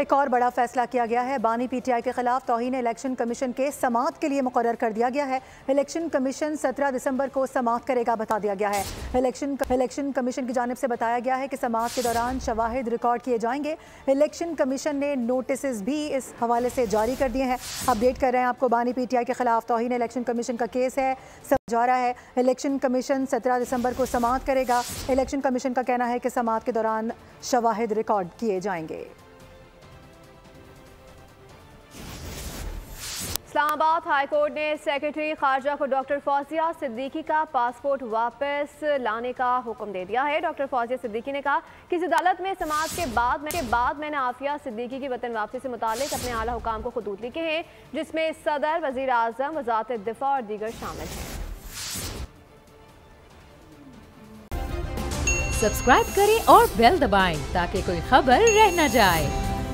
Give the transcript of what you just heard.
एक और बड़ा फैसला किया गया है। बानी पीटीआई के खिलाफ तौहीन इलेक्शन कमीशन के समाअत के लिए मुकर्रर कर दिया गया है। इलेक्शन कमीशन 17 दिसंबर को समाअत करेगा, बता दिया गया है। इलेक्शन कमीशन की जानिब से बताया गया है कि समाअत के दौरान शवाहिद रिकॉर्ड किए जाएंगे। इलेक्शन कमीशन ने नोटिस भी इस हवाले से जारी कर दिए हैं। अपडेट कर रहे हैं आपको, बानी पीटीआई के खिलाफ तौहीन इलेक्शन कमीशन का केस है, जा रहा है। इलेक्शन कमीशन 17 दिसंबर को समाअत करेगा। इलेक्शन कमीशन का कहना है कि समाअत के दौरान शवाहिद रिकॉर्ड किए जाएंगे। इस्लामाबाद हाई कोर्ट ने सेक्रेटरी खारजा को डॉक्टर फौजिया सिद्दीकी का पासपोर्ट वापस लाने का हुक्म दे दिया है। डॉक्टर फौजिया सिद्दीकी ने कहा कि इस अदालत में समाअत के बाद मैंने आफिया सिद्दीकी की वतन वापसी से मुतालिक अपने आला हुकाम को खतूत लिखे हैं, जिसमें सदर, वजीर आजम, वजारत दिफा और दीगर शामिल हैं। सब्सक्राइब करें और बेल दबाएं ताकि कोई खबर रह न जाए।